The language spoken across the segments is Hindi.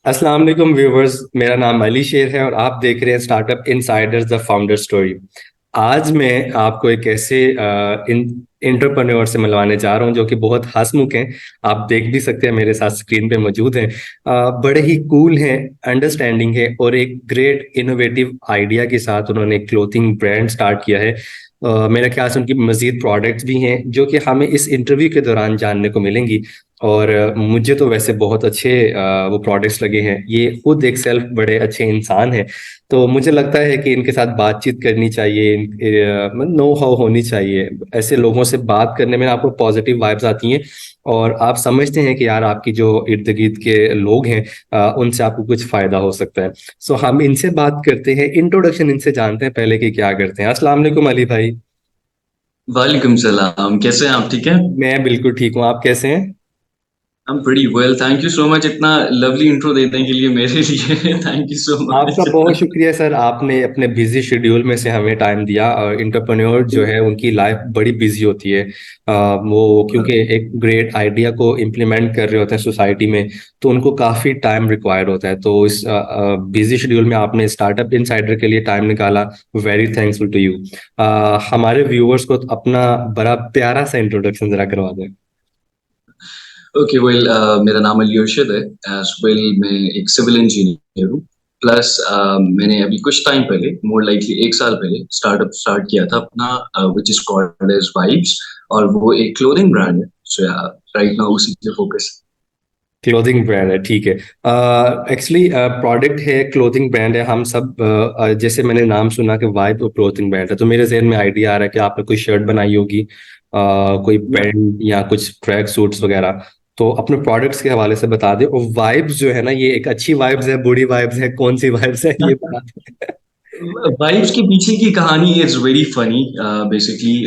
अस्सलाम वालेकुम व्यूवर्स। मेरा नाम अली शेर है और आप देख रहे हैं startup Insiders the founder story. आज मैं आपको एक ऐसे इंटरप्रेन्योर से मिलवाने जा रहा हूं जो कि बहुत हंसमुख हैं। आप देख भी सकते हैं, मेरे साथ स्क्रीन पे मौजूद हैं। बड़े ही कूल हैं, अंडरस्टैंडिंग है और एक ग्रेट इनोवेटिव आइडिया के साथ उन्होंने एक क्लोथिंग ब्रांड स्टार्ट किया है। मेरा ख्याल से उनकी मजीद प्रोडक्ट्स भी हैं जो कि हमें इस इंटरव्यू के दौरान जानने को मिलेंगी। और मुझे तो वैसे बहुत अच्छे वो प्रोडक्ट्स लगे हैं। ये खुद एक सेल्फ बड़े अच्छे इंसान हैं। तो मुझे लगता है कि इनके साथ बातचीत करनी चाहिए, नो हाउ होनी चाहिए। ऐसे लोगों से बात करने में आपको पॉजिटिव वाइब्स आती हैं और आप समझते हैं कि यार आपकी जो इर्द गिर्द के लोग हैं उनसे आपको कुछ फायदा हो सकता है। सो हम इनसे बात करते हैं, इंट्रोडक्शन इनसे जानते हैं पहले कि क्या करते हैं। अस्सलाम वालेकुम अली भाई। वालेकुम सलाम। कैसे हैं आप? ठीक है। मैं बिल्कुल ठीक हूँ, आप कैसे हैं? I'm pretty well. Thank you so much इतना लवली इंट्रो देने के लिए मेरे लिए। थैंक यू सो आपका मच। बहुत शुक्रिया सर, आपने अपने बिजी शेड्यूल में से हमें टाइम दिया। और इंटरप्रेन्योर जो है उनकी लाइफ बड़ी बिजी होती है। वो क्योंकि एक ग्रेट आइडिया को इम्प्लीमेंट कर रहे होते हैं सोसाइटी में, तो उनको काफ़ी टाइम रिक्वायर होता है। तो इस बिजी शेड्यूल में आपने स्टार्टअप इनसाइडर के लिए टाइम निकाला। Very thanksful to you. हमारे व्यूअर्स को अपना बड़ा प्यारा सा इंट्रोडक्शन जरा करवा दें। ओके वेल, मेरा नाम अली अर्शद है। एज वेल मैं एक सिविल इंजीनियर हूँ। प्लस मैंने अभी कुछ टाइम पहले, मोर लाइकली 1 साल पहले, स्टार्टअप स्टार्ट किया था अपना, which is called as Vibes. और वो एक क्लोथिंग ब्रांड है। सो राइट नाउ उसी पे फोकस। क्लोथिंग ब्रांड है, ठीक है। एक्चुअली प्रोडक्ट है, क्लोथिंग ब्रांड है। हम सब जैसे मैंने नाम सुना कि वाइब और क्लोथिंग ब्रांड है, तो मेरे जहन में आइडिया आ रहा है कि आपने कोई शर्ट बनाई होगी, कोई पैंट या कुछ ट्रैक सूट्स वगैरह। तो अपने प्रोडक्ट्स के हवाले से बता दें। और वाइब्स जो है ना, ये एक अच्छी वाइब्स है, बुरी वाइब्स है, कौन सी वाइब्स है ये बता दें। वाइब्स के पीछे की कहानी is very funny. Basically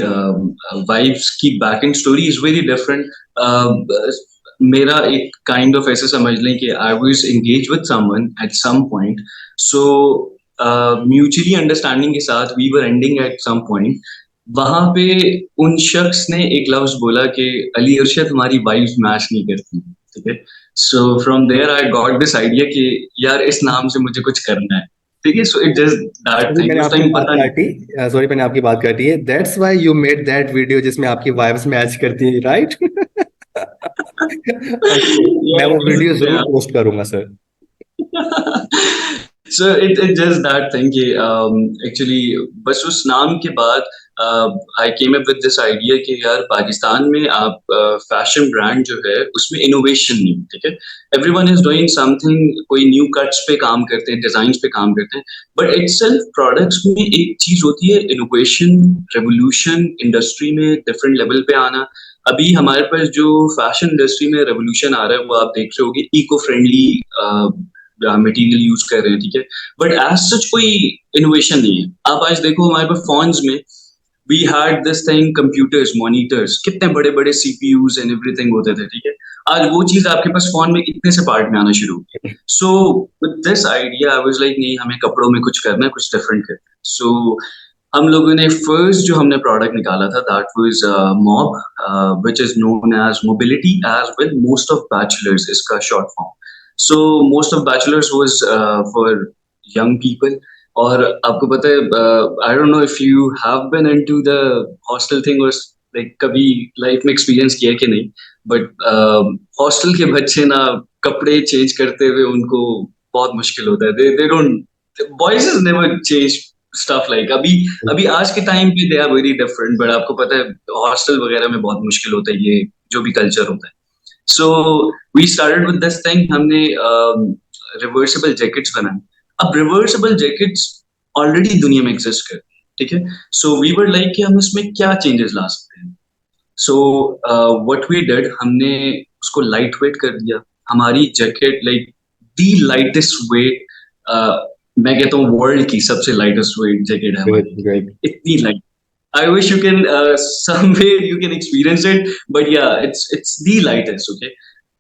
Vibes की back end story is very different. मेरा एक काइंड ऑफ ऐसे समझ लें कि I was engage with someone at some point. So mutually understanding के साथ we were ending at some point. वहां पे उन शख्स ने एक लफ्ज बोला कि अली अर्शद हमारी वाइब्स मैच नहीं करती। ठीक है। So from there I got this idea कि यार इस नाम से मुझे कुछ करना है। ठीक है। So it just that sorry thing मैंने उस आपकी टाइम बात पता नहीं। काटी। सॉरी मैंने आपकी बात काटी है। That's why you made that video जिसमें आपकी वाइब्स मैच करती है, राइट? ओके, मैं वो वीडियो जरूर Yeah. पोस्ट करूंगा sir. So it just that thing कि actually बस उस नाम के बाद I came up with this idea कि यार पाकिस्तान में आप फैशन ब्रांड जो है उसमें इनोवेशन नहीं। ठीक है। एवरीवन इज डूइंग समथिंग, कोई न्यू कट्स पे काम करते हैं, डिजाइन पे काम करते हैं। बट इटसेल्फ प्रोडक्ट्स में एक चीज होती है, इनोवेशन, रेवोल्यूशन, इंडस्ट्री में डिफरेंट लेवल पे आना। अभी हमारे पास जो फैशन इंडस्ट्री में रेवोल्यूशन आ रहा है वो आप देख रहे होगे, इको फ्रेंडली मटेरियल यूज कर रहे हैं। ठीक है। बट एज सच कोई इनोवेशन नहीं है। आप आज देखो हमारे पास फोन्स में we had this thing, computers, monitors, कितने बड़े बड़े सीपीयूज एंड एवरीथिंग होते थे। ठीक है। आज वो चीज आपके पास फोन में कितने से पार्ट में आना शुरू हो गई। So with this idea I was like नहीं, हमें कपड़ों में कुछ करना है, कुछ डिफरेंट करना है। सो हम लोगों ने फर्स्ट जो हमने प्रोडक्ट निकाला था that was MOB, which is known as mobility, as well most of bachelors इसका short form. So most of bachelors was for young people. और आपको पता है, I don't know if you have been into the hostel thing, और लाइक कभी लाइफ में एक्सपीरियंस किया कि नहीं। बट हॉस्टल के बच्चे ना, कपड़े चेंज करते हुए उनको बहुत मुश्किल होता है। They don't, boys never change stuff like अभी। अभी आज के टाइम पे they are very different, but आपको पता है हॉस्टल वगैरह में बहुत मुश्किल होता है ये जो भी कल्चर होता है। So we started with this thing. हमने रिवर्सिबल जैकेट्स बनाए। अब रिवर्सिबल जैकेट्स ऑलरेडी दुनिया में एग्जिस्ट करती है। ठीक है। सो वी वर लाइक कि हम इसमें क्या चेंजेस ला सकते हैं। सो व्हाट वी डिड, हमने उसको लाइट वेट कर दिया। हमारी jacket like the lightest weight, मैं कहता हूँ वर्ल्ड की सबसे लाइटेस्ट वेट जैकेट है गुड हमारी। गुड। इतनी light. I wish you can somewhere you can experience it, but yeah, it's the lightest, okay.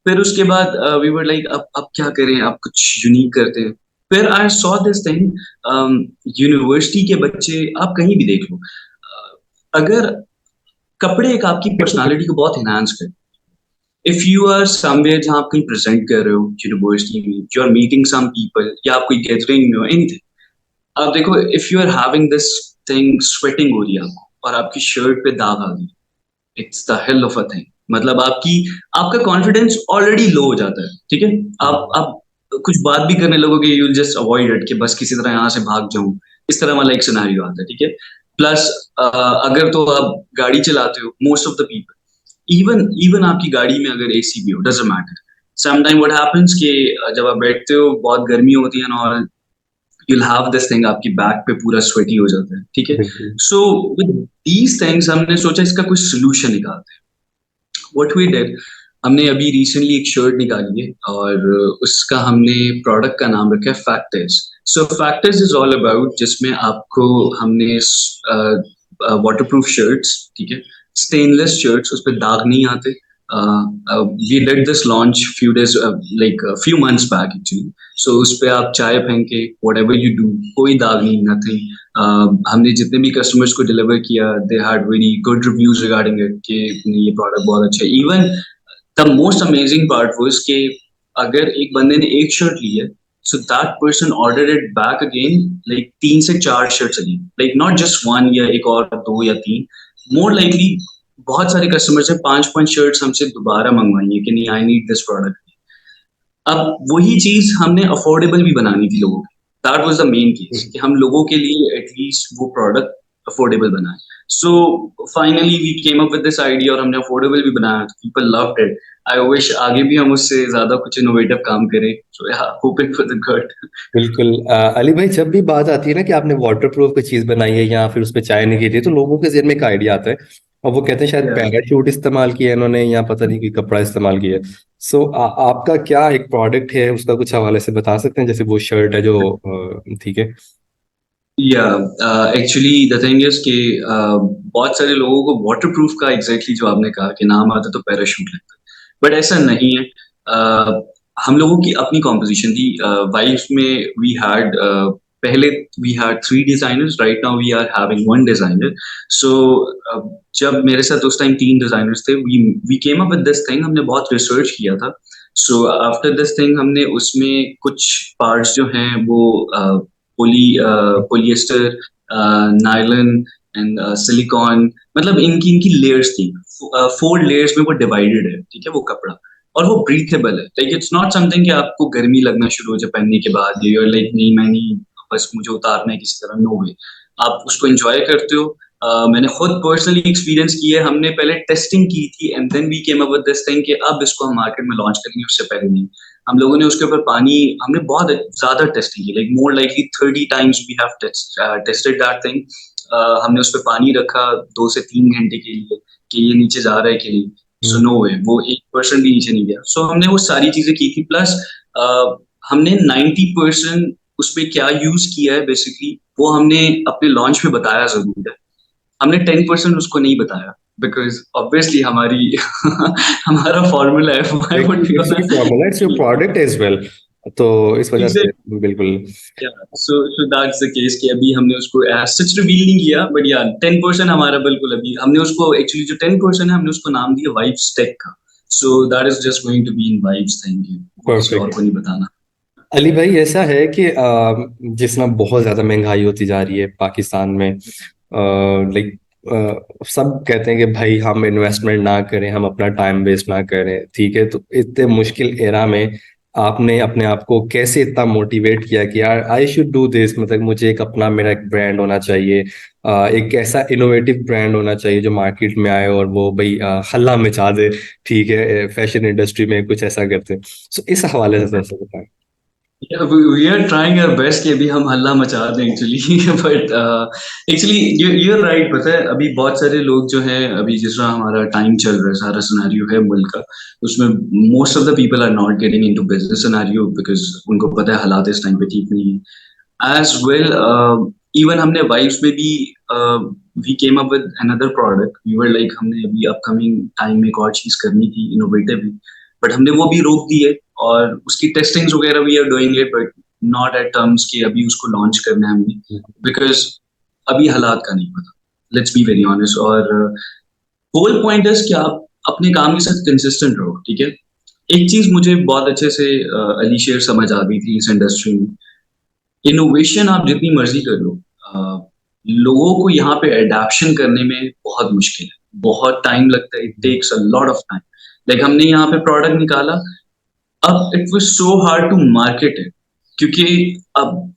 फिर उसके बाद we were like अब क्या करें, अब कुछ यूनिक करते हैं। फिर I saw this thing, university के बच्चे आप कहीं भी देख लो, अगर कपड़े एक आपकी पर्सनालिटी को बहुत इनहांस करते हैं। इफ यू आर समवेयर जहाँ आप कहीं प्रेजेंट कर रहे हो यूनिवर्सिटी में, you are meeting some people, या आप कोई गैदरिंग में हो, एनीथिंग, आप देखो if you are having this thing, sweating हो रही है आपको और आपकी शर्ट पे दाग आ गई, it's the hell of a thing. मतलब आपका कॉन्फिडेंस ऑलरेडी लो हो जाता है, ठीक है। आप कुछ बात भी करने लगोगे, you will just avoid it कि बस किसी तरह यहाँ से भाग जाऊं, इस तरह वाला एक सिनेरियो आता है, ठीक है। प्लस अगर तो आप गाड़ी चलाते हो, most of the people, even even आपकी गाड़ी में अगर एसी भी हो, doesn't matter, sometime what happens कि जब आप बैठते हो बहुत गर्मी होती है ना, और you'll have this thing, आपकी बैक पे पूरा स्वेटी हो जाता है, ठीक है। बिल्कुल। सो विद दीज थिंग्स हमने सोचा इसका कोई सोल्यूशन निकालते हैं। व्हाट वी डिड, हमने अभी रिसेंटली एक शर्ट निकाली है और उसका हमने प्रोडक्ट का नाम रखा है factors. So factors is all about, जिसमें आपको हमने वाटरप्रूफ शर्ट्स, ठीक है, स्टेनलेस शर्ट्स, उस पर दाग नहीं आते। We did this launch few days, like few months back actually. So उस पे आप चाय फेंके, वट एवर यू डू, कोई दाग नहीं, नथिंग। हमने जितने भी कस्टमर्स को डिलीवर किया, they had very good reviews regarding it कि ये प्रोडक्ट बहुत अच्छा है। Even the most amazing part was कि अगर एक बंदे ने एक शर्ट ली है, so that person order it back again, like 3 से 4 shirts again, like not just one या एक और दो या तीन, मोर लाइकली बहुत सारे कस्टमर्स हैं 5 5 शर्ट्स हमसे दोबारा मंगवाई है कि नहीं, आई नीड दिस प्रोडक्ट। अब वही चीज हमने अफोर्डेबल भी बनानी थी लोगों को, that was the main case, कि हम लोगों के लिए एटलीस्ट वो प्रोडक्ट अफोर्डेबल बनाए। So finally we came up with this idea और हमने अफोर्डेबल भी बनाया, people loved it. I wish आगे भी हम उससे ज्यादा कुछ इनोवेटिव काम करें, सो या, होपिंग फॉर द गुड। बिल्कुल। अली भाई, जब भी बात आती है ना कि आपने वाटर प्रूफ कोई चीज बनाई है या फिर उस पर चाय नहीं गिरी है, तो लोगों के जहन में एक आइडिया आता है और वो कहते हैं शायद या पैराशूट इस्तेमाल किया है इन्होंने या पता नहीं कि कपड़ा इस्तेमाल किया है। सो आपका क्या एक प्रोडक्ट है, उसका कुछ हवाले से बता सकते हैं? जैसे वो शर्ट है जो ठीक है। या एक्चुअली द थिंग इज कि बहुत सारे लोगों को वाटरप्रूफ का एग्जैक्टली जो आपने कहा कि नाम आता तो पैराशूट लगता है, बट ऐसा नहीं है। हम लोगों की अपनी कॉम्पोजिशन थी। वाइफ्स में वी हैड, पहले we had 3 designers, right now we are having 1 designer. So जब मेरे साथ उस टाइम 3 डिजाइनर्स थे, we came up with this thing, हमने बहुत रिसर्च किया था। सो आफ्टर दिस थिंग हमने उसमें कुछ पार्ट्स जो हैं वो पोलिएस्टर, नायलन एंड सिलिकॉन, मतलब इनकी इनकी लेयर्स थी। 4 लेयर्स में वो डिवाइडेड है, ठीक है, वो कपड़ा। और वो ब्रीथेबल है, लाइक इट्स नॉट समथिंग कि आपको गर्मी लगना शुरू हो जाए पहनने के बाद, यूर लाइक नहीं मैं नहीं, बस मुझे उतारना है किसी तरह, नो वे। आप उसको एंजॉय करते हो। मैंने खुद पर्सनली एक्सपीरियंस की है, हमने पहले टेस्टिंग की थी and then we came up with this thing कि अब इसको हम मार्केट में लॉन्च करेंगे, उससे पहले नहीं। हम लोगों ने उसके ऊपर पानी, हमने बहुत ज्यादा टेस्टिंग की, like more likely 30 times we have tested that thing. हमने उस पर पानी रखा 2 से 3 घंटे के लिए कि ये नीचे जा रहा है कि नहीं। सो हम्म। नो वे, वो 1% भी नीचे नहीं गया। सो हमने वो सारी चीजें की थी, प्लस हमने 90% उसमें क्या यूज किया है बेसिकली, वो हमने अपने लॉन्च में बताया जरूर है। हमने 10% उसको नहीं बताया, बिकॉज ऑब्वियसली हमारी हमारा फॉर्मूला है, why would we it's wanna. Your formula, it's your product as well. तो इस वजह से बिल्कुल। सो दैट्स द केस कि अभी हमने उसको एज सच रिवील नहीं किया, बट या 10% हमारा बिल्कुल, अभी हमने उसको एक्चुअली जो 10% है हमने उसको नाम दिया वाइब्स टेक का। So that is just going to be in Vibes, thank you, वो किसी और परफेक्ट। को नहीं बताना। अली भाई, ऐसा है कि जिस ना बहुत ज्यादा महंगाई होती जा रही है पाकिस्तान में, लाइक सब कहते हैं कि भाई हम इन्वेस्टमेंट ना करें, हम अपना टाइम वेस्ट ना करें, ठीक है। तो इतने मुश्किल एरा में आपने अपने आप को कैसे इतना मोटिवेट किया कि यार आई शुड डू दिस, मतलब मुझे एक अपना मेरा एक ब्रांड होना चाहिए, एक ऐसा इनोवेटिव ब्रांड होना चाहिए जो मार्केट में आए और वो भाई हल्ला मचा दे, ठीक है, फैशन इंडस्ट्री में कुछ ऐसा करते हैं। सो इस हवाले से थोड़ा सा बताएं। We are trying our best कि अभी हम हल्ला मचा दें actually, but actually you are right. पता है अभी बहुत सारे लोग जो हैं, अभी जिस तरह हमारा टाइम चल रहा है, सारा सिनेरियो है मुल्क का, उसमें most of the people are not getting into business scenario, because उनको पता है हालात इस टाइम पे ठीक नहीं है एज वेल। इवन हमने वाइब्स में भी we came up with another product, we were like हमने अभी अपकमिंग टाइम में एक और चीज करनी थी इनोवेटिव, बट हमने वो भी रोक दी है। और उसकी टेस्टिंग्स वगैरह we are doing it, but not at terms कि अभी उसको लॉन्च करना है हमें, बिकॉज अभी हालात का नहीं पता, लेट्स बी वेरी ऑनेस्ट। और होल पॉइंट इज कि आप अपने काम के साथ कंसिस्टेंट रहो, ठीक है? एक चीज़ मुझे बहुत अच्छे से अली शेर समझ आ गई थी इस इंडस्ट्री में, इनोवेशन आप जितनी मर्ज़ी कर लो, लोगों को यहाँ पे एडॉप्शन करने में बहुत मुश्किल है, बहुत टाइम लगता है, it takes a lot of time. Like हमने यहाँ पे प्रोडक्ट निकाला, अब it was so hard to market it, क्योंकि अब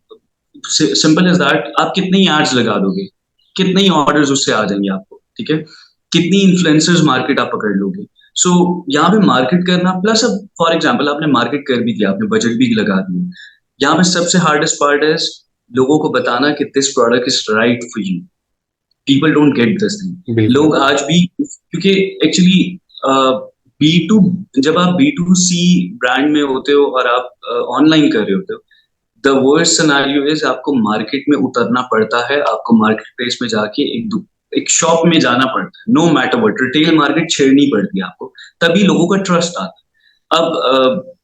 सिंपल इज़ दैट, आप कितने ही एड्स लगा दोगे, कितने ही ऑर्डर्स उससे आ जाएँगे आपको, ठीक है? कितनी इन्फ्लुएंसर्स मार्केट आप पकड़ लोगे। सो यहाँ पे मार्केट करना, प्लस अब फॉर एग्ज़ाम्पल आपने मार्केट कर भी दिया, आपने बजट भी लगा दिया। यहाँ पे सबसे हार्डेस्ट पार्ट इज़ लोगों को बताना कि this product is right for you. People don't get this thing. बिल्कुल। लोग आज भी, क्योंकि एक्चुअली बी टू जब आप बी टू सी ब्रांड में होते हो और आप ऑनलाइन कर रहे होते हो, द वर्स्ट सिनेरियो इज आपको मार्केट में उतरना पड़ता है, आपको मार्केट प्लेस में जाके एक शॉप में जाना पड़ता है, no matter what, retail market छेड़नी पड़ती है आपको, तभी लोगों का ट्रस्ट आता है। अब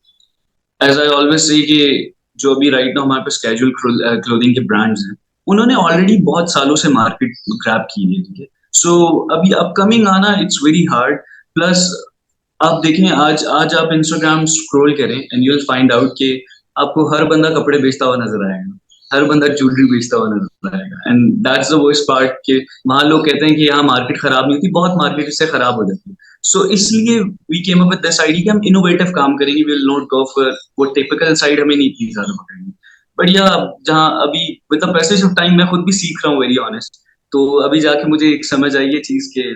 एज आई ऑलवेज से कि जो अभी राइट नाउ हमारे पास कैजुअल क्लोथिंग के ब्रांड्स हैं, उन्होंने ऑलरेडी बहुत सालों से मार्केट ग्रैब की है, ठीक है? सो अभी अपकमिंग आना इट्स वेरी हार्ड। प्लस आप देखें, आज आज आप इंस्टाग्राम स्क्रॉल करें and you will find out कि आपको हर बंदा कपड़े बेचता हुआ नजर आएगा, हर बंदा ज्वेलरी बेचता हुआ नजर आएगा, and that's the worst part कि वहां लोग कहते हैं कि यहाँ मार्केट खराब नहीं होती, बहुत मार्केट इससे खराब हो जाती है। सो इसलिए we came up with this idea कि हम इनोवेटिव काम करेंगे, we will not go for वो टिपिकल साइड, हमें नहीं इतनी ज्यादा पकड़नी। बट या जहाँ अभी with the passage of time मैं खुद भी सीख रहा हूँ, वेरी ऑनेस्ट, तो अभी जाके मुझे एक समझ आई ये चीज के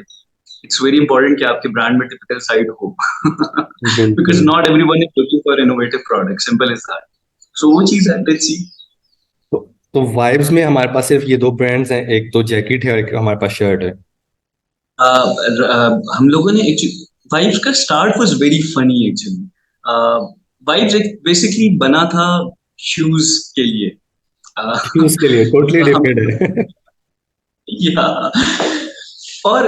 इट्स वेरी इंपॉर्टेंट कि आपके ब्रांड में टिपिकल साइड हो। बिकॉज बिल्कुल। Not everyone is looking for innovative product, simple is that. So वो चीज है, लेट्स सी। तो, तो वाइब्स में हमारे पास सिर्फ ये दो ब्रांड्स हैं, एक तो जैकेट है और एक हमारे पास शर्ट है। हम लोगों ने एक्चुअली वाइब्स का start was very funny actually. Vibes basically बना था शूज के लिए। शूज के लिए टोटली हम डिफरेंट है। या और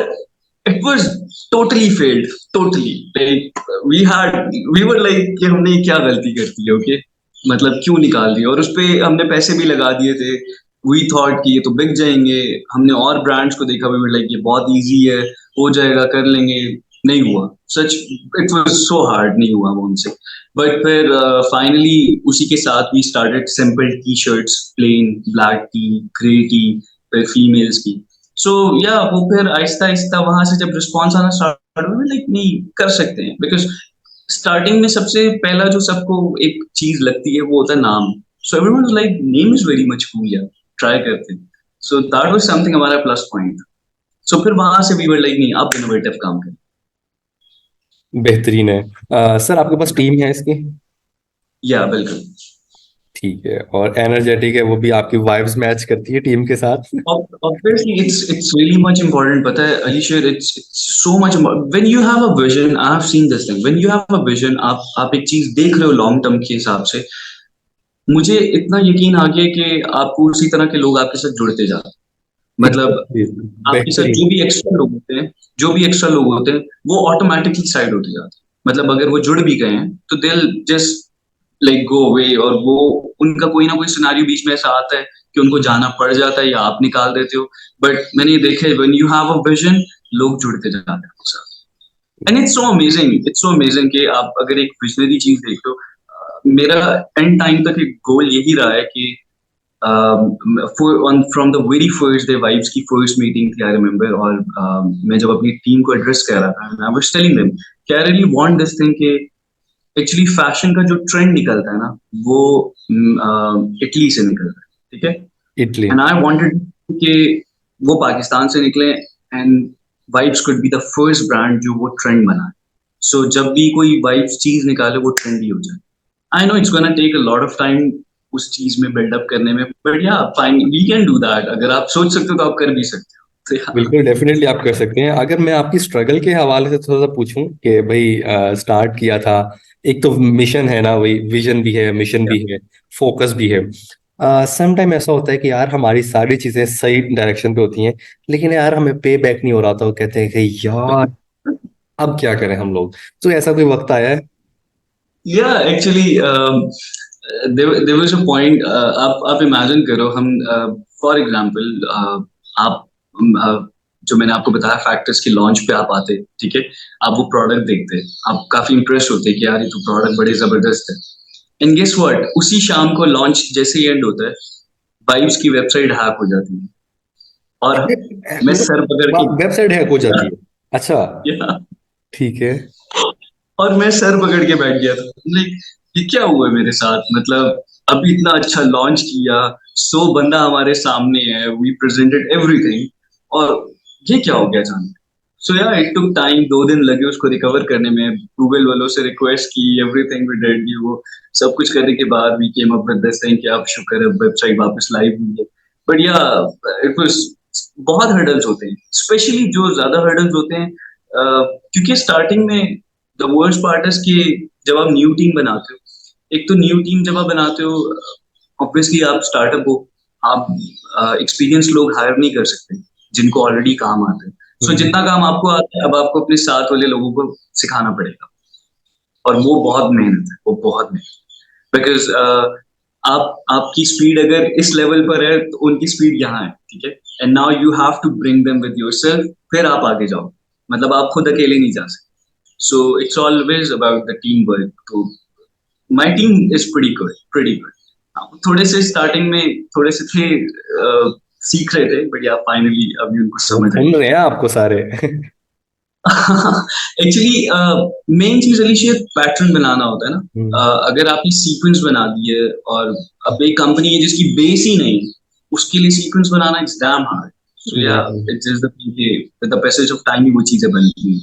it was totally failed, totally like we were like कि हमने क्या गलती कर दी है, ओके, मतलब क्यों निकाल दिया, और उसपे हमने पैसे भी लगा दिए थे। वी थॉट कि ये तो बिक जाएंगे, हमने और ब्रांड्स को देखा, वी वर लाइक ये बहुत इजी है, हो जाएगा, कर लेंगे। नहीं हुआ सच, इट वाज सो हार्ड, नहीं हुआ वो उनसे। बट फिर फाइनली उसी के साथ we started simple T shirts, plain black T, grey T, फिर फीमेल्स की। सो या वो फिर आहिस्ता आहिस्ता वहां से जब रिस्पॉन्स आना स्टार्ट हुआ, लाइक नहीं कर सकते हैं, बिकॉज स्टार्टिंग में सबसे पहला जो सबको एक चीज लगती है वो होता है नाम। So everyone was like name is very much cool यार, ट्राई करते हैं। सो दैट वाज समथिंग हमारा प्लस पॉइंट। सो फिर वहां से वी वर लाइक नहीं, आप इनोवेटिव काम करें। बेहतरीन है। सर आपके पास टीम है इसकी? या बिल्कुल। ठीक है, और एनर्जेटिक है वो भी, आपकी वाइब्स मैच करती है टीम के साथ। Obviously, it's really much important. पता है अलीशर, it's so much important. When you have a vision, I have seen this thing. When you have a vision, आप एक चीज देख रहे हो लॉन्ग टर्म के हिसाब से, मुझे इतना यकीन आ गया कि आपको उसी तरह के लोग आपके साथ जुड़ते जाते हैं। मतलब आपके साथ बेहतरीन। जो भी एक्स्ट्रा लोग होते हैं, जो भी एक्स्ट्रा लोग होते हैं, वो ऑटोमेटिकली साइड होते जाते हैं। मतलब अगर वो जुड़ भी गए हैं तो they just like go away, और वो उनका कोई ना कोई सिनारियो बीच में ऐसा आता है कि उनको जाना पड़ जाता है या आप निकाल देते हो। बट मैंने ये देखा है, when you have a vision, लोग जुड़ते जाते हैं आपके साथ। एंड इट्स सो अमेजिंग कि आप अगर एक विजनरी चीज देख लो। मेरा एंड टाइम तक एक गोल यही रहा है कि from the very first day vibes की फर्स्ट मीटिंग थी, आई रिमेम्बर, और मैं जब अपनी टीम को एड्रेस कर रहा था, आई वाज टेलिंग देम कि I really want this thing कि एक्चुअली फैशन का जो ट्रेंड निकलता है ना, वो इटली से निकलता है, ठीक है? इटली। एंड आई वांटेड कि वो पाकिस्तान से निकले, and vibes could be the first brand जो वो ट्रेंड बनाए। सो जब भी कोई वाइब्स चीज निकाले, वो ट्रेंडी हो जाए। I know it's gonna take a lot of time उस चीज में बिल्डअप करने में, but yeah fine, we can do that. अगर आप सोच सकते हो तो आप कर भी सकते हो, तो या। बिल्कुल, डेफिनेटली आप कर सकते हैं। अगर मैं आपकी स्ट्रगल के हवाले से थोड़ा सा पूछूं कि भाई स्टार्ट किया था, एक तो मिशन है ना, वही विजन भी है, मिशन भी है, फोकस भी है। सम टाइम ऐसा होता है कि यार हमारी सारी चीजें सही डायरेक्शन पे होती हैं, लेकिन यार हमें पे बैक नहीं हो रहा था, वो कहते हैं कि यार अब क्या करें हम लोग। तो ऐसा कोई वक्त आया है? Yeah, actually, there was a point. आप इमेजिन करो, हम फॉर एग्जांपल आप जो मैंने आपको बताया फैक्टर्स की लॉन्च पे आप आते, ठीक है, आप वो प्रोडक्ट देखते, आप काफी इंप्रेस होते कि यार ये तो प्रोडक्ट बड़े जबरदस्त है। एंड गेस व्हाट, उसी शाम को लॉन्च जैसे ही एंड होता है, वाइब्स की वेबसाइट हैक हो जाती है और मैं सर पकड़ के वेबसाइट हैक हो जाती है? अच्छा। या, ठीक है। और मैं सर पकड़ के बैठ गया था, लाइक ये क्या हुआ है मेरे साथ, मतलब अभी इतना अच्छा लॉन्च किया, 100 बंदा हमारे सामने है, वी प्रेजेंटेड एवरीथिंग, और ये क्या हो गया अचानक। सो या इट टुक टाइम, 2 दिन लगे उसको रिकवर करने में, गूगल वालों से रिक्वेस्ट की, एवरीथिंग वी डिड, वो सब कुछ करने के बाद we came up with this thing कि अब शुक्र है वेबसाइट वापस लाइव हुई है। बट या इट वाज, बहुत हर्डल्स होते हैं, स्पेशली जो ज्यादा हर्डल्स होते हैं, क्योंकि स्टार्टिंग में द वर्स्ट पार्ट इज कि जब आप न्यू टीम बनाते हो, एक तो न्यू टीम जब आप बनाते हो, ऑब्वियसली आप स्टार्टअप हो, आप एक्सपीरियंस लोग हायर नहीं कर सकते जिनको ऑलरेडी काम आता है। सो हम्म। जितना काम आपको आता है अब आपको अपने साथ वाले लोगों को सिखाना पड़ेगा, और वो बहुत मेहनत है, वो बहुत मेहनत, बिकॉज आप आपकी स्पीड अगर इस लेवल पर है तो उनकी स्पीड यहाँ है, ठीक है, and now you have to bring them with yourself, फिर आप आगे जाओ, मतलब आप खुद अकेले नहीं जा सकते। So it's always about the teamwork. तो my team is pretty good, pretty good. थोड़े से स्टार्टिंग में थोड़े से थे, सीख रहे थे, बट या फाइनली अभी उनको वो समझ आई। सुन रहे हैं आपको सारे? एक्चुअली मेन चीज अलीश पैटर्न बनाना होता है ना। हम्म। अगर आपने सीक्वेंस बना दी है, और अब एक कंपनी है जिसकी बेस ही नहीं, उसके लिए सीक्वेंस बनाना it's damn hard. So yeah exactly. It's just with the passage of time ही वो चीजें बनती हैं।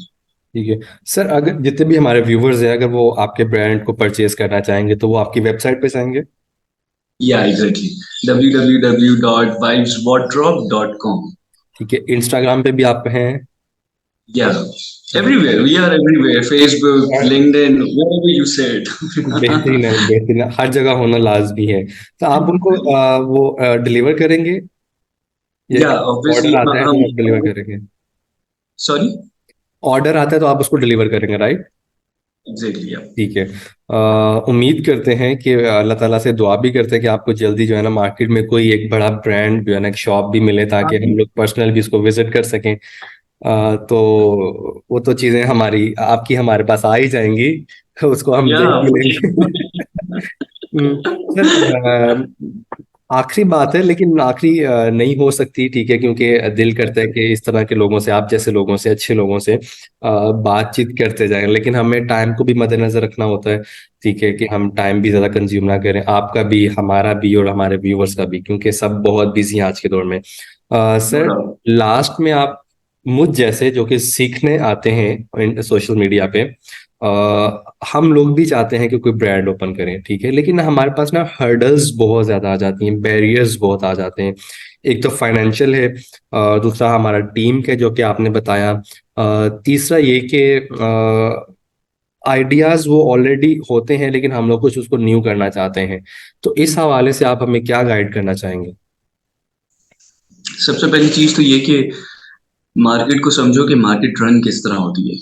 ठीक है सर, अगर जितने भी हमारे व्यूवर्स हैं, अगर वो आपके ब्रांड को परचेज करना चाहेंगे तो वो आपकी वेबसाइट पे जाएंगे? या एग्जैक्टली, www.vibeswardrobe.com। ठीक है, इंस्टाग्राम पे भी आप हैं? Yeah everywhere, we are everywhere, Facebook, LinkedIn, व्हेrever you said। बेहतरीन है, बेहतरीन है, हर जगह होना लाजमी है। तो आप उनको वो डिलीवर करेंगे? ये या ऑब्वियसली ऑर्डर आता है तो आप डिलीवर हम, करेंगे? सॉरी, ऑर्डर आता है तो आप उसको डिलीवर करेंगे, राइट? एग्जैक्टली या। ठीक है। उम्मीद करते हैं कि अल्लाह ताला से दुआ भी करते हैं कि आपको जल्दी जो है ना मार्केट में कोई एक बड़ा ब्रांड जो है ना एक शॉप भी मिले, ताकि हम लोग पर्सनल भी इसको विजिट कर सकें। तो वो तो चीज़ें हमारी आपकी हमारे पास आ ही जाएंगी, उसको हम या देख भी लेंगे। सर, आखिरी बात है, लेकिन आखिरी नहीं हो सकती, ठीक है, क्योंकि दिल करता है कि इस तरह के लोगों से, आप जैसे लोगों से, अच्छे लोगों से बातचीत करते जाएं, लेकिन हमें टाइम को भी मद्देनजर रखना होता है। ठीक है, कि हम टाइम भी ज्यादा कंज्यूम ना करें, आपका भी, हमारा भी, और हमारे व्यूवर्स का भी, क्योंकि सब बहुत बिजी हैं आज के दौर में। No sir, doubt. लास्ट में आप मुझ जैसे जो कि सीखने आते हैं सोशल मीडिया पे, हम लोग भी चाहते हैं कि कोई ब्रांड ओपन करें, ठीक है, लेकिन हमारे पास ना हर्डल्स बहुत ज्यादा आ जाती हैं, बैरियर्स बहुत आ जाते हैं। एक तो फाइनेंशियल है, दूसरा हमारा टीम के जो कि आपने बताया, तीसरा ये कि आइडियाज वो ऑलरेडी होते हैं लेकिन हम लोग कुछ उसको न्यू करना चाहते हैं। तो इस हवाले से आप हमें क्या गाइड करना चाहेंगे? सबसे पहली चीज तो ये कि मार्केट को समझो कि मार्केट रन किस तरह होती है।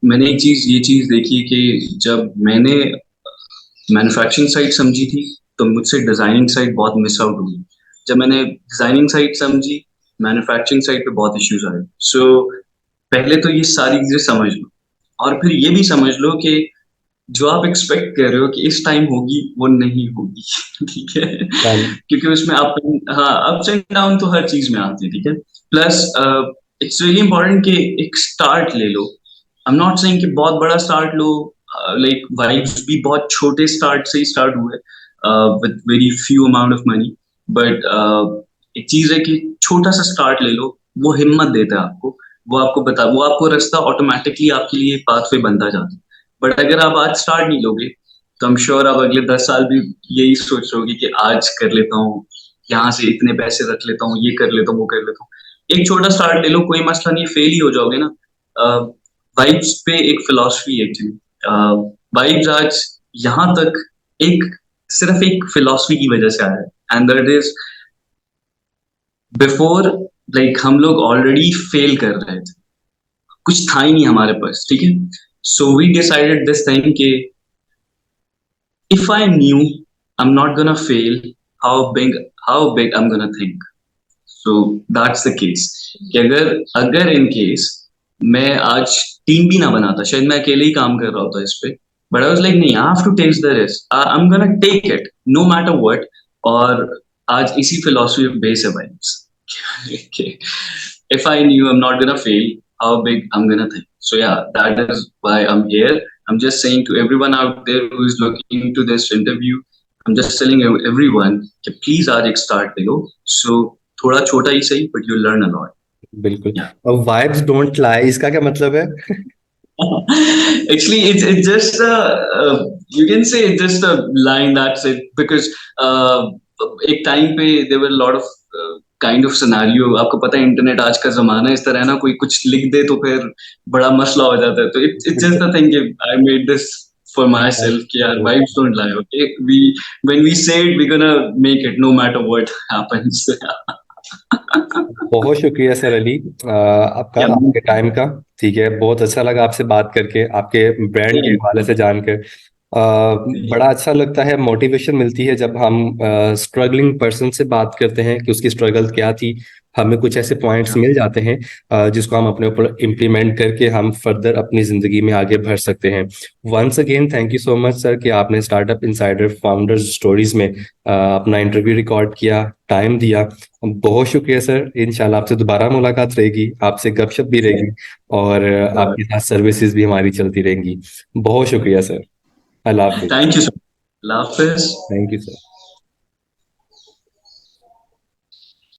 मैंने एक चीज, ये चीज देखी कि जब मैंने मैन्युफैक्चरिंग साइड समझी थी, तो मुझसे डिजाइनिंग साइड बहुत मिस आउट हुई। जब मैंने डिजाइनिंग साइड समझी, मैन्युफैक्चरिंग साइड पे बहुत इश्यूज आए। सो पहले तो ये सारी चीजें समझ लो, और फिर ये भी समझ लो कि जो आप एक्सपेक्ट कर रहे हो कि इस टाइम होगी, वो नहीं होगी। ठीक है, Done. क्योंकि उसमें अप, हाँ, अप्स एंड डाउन तो हर चीज में आते हैं, ठीक है। प्लस इट्स रियली इंपॉर्टेंट कि एक स्टार्ट ले लो। आई एम नॉट सेइंग कि बहुत बड़ा स्टार्ट लो, लाइक वाइब्स भी बहुत छोटे स्टार्ट से ही स्टार्ट हुए, with very few amount of money, but एक चीज है कि छोटा सा स्टार्ट ले लो, वो हिम्मत देता है आपको, वो आपको रास्ता ऑटोमेटिकली आपके लिए पाथवे बनता जाता है। बट अगर आप आज स्टार्ट नहीं लोगे, तो I'm श्योर आप अगले 10 साल भी यही सोच रहोगे कि आज कर लेता हूँ, यहाँ से इतने पैसे रख लेता हूँ, ये कर लेता हूँ, वो कर लेता हूँ। एक छोटा स्टार्ट ले लो, कोई मसला नहीं, फेल ही हो जाओगे ना। वाइब्स पे एक फिलॉसफी है एक्चुअली। वाइब्स आज यहाँ तक एक सिर्फ एक फिलॉसफी की वजह से आया है, and that is before, like हम लोग ऑलरेडी फेल कर रहे थे, कुछ था ही नहीं हमारे पास, ठीक है। So we decided this thing कि if I knew I'm not gonna fail, how big how big I'm gonna think. So that's the case कि अगर अगर इन केस मैं आज टीम भी ना बनाता, शायद मैं अकेले ही काम कर रहा होता इस पे, बट आई वाज लाइक नहीं, I have to take the risk, I am gonna take it no matter what. और आज इसी फिलॉसफी पे बेस है भाई। if I knew I'm not gonna fail, how big I'm gonna think. So yeah, that is why I'm here. I'm just saying to everyone out there who is looking to this interview, I'm just telling everyone कि please आज एक start ले लो. So थोड़ा छोटा ही सही, but you'll learn a lot. बिल्कुल। Yeah. और वाइब्स डोंट लाई, इसका क्या मतलब है? Actually, it's just you can say it's just a line, that's it, because uh, एक टाइम पे there were a lot of kind of scenario, आपको पता है इंटरनेट आज का जमाना इस तरह है ना, कोई कुछ लिख दे तो फिर बड़ा मसला हो जाता है। तो it's just the thing, I made this for myself कि यार Vibes don't lie, okay, we when we say it we gonna make it no matter what happens. बहुत शुक्रिया सर अली, आपका, या आपके टाइम का। ठीक है, बहुत अच्छा लगा आपसे बात करके, आपके ब्रांड के हवाले से जानकर। बड़ा अच्छा लगता है, मोटिवेशन मिलती है जब हम स्ट्रगलिंग पर्सन से बात करते हैं कि उसकी स्ट्रगल क्या थी। हमें कुछ ऐसे पॉइंट्स मिल जाते हैं जिसको हम अपने ऊपर इम्प्लीमेंट करके हम फर्दर अपनी जिंदगी में आगे बढ़ सकते हैं। Once again thank you so much sir कि आपने स्टार्टअप इनसाइडर फाउंडर्स स्टोरीज में अपना इंटरव्यू रिकॉर्ड किया, टाइम दिया। बहुत शुक्रिया सर। इंशाल्लाह आपसे दोबारा मुलाकात रहेगी, आपसे गपशप भी रहेगी, और आपके साथ सर्विसेज भी हमारी चलती रहेंगी। बहुत शुक्रिया sir. Allah Hafiz. Thank you so much, Allah Hafiz. Thank you sir.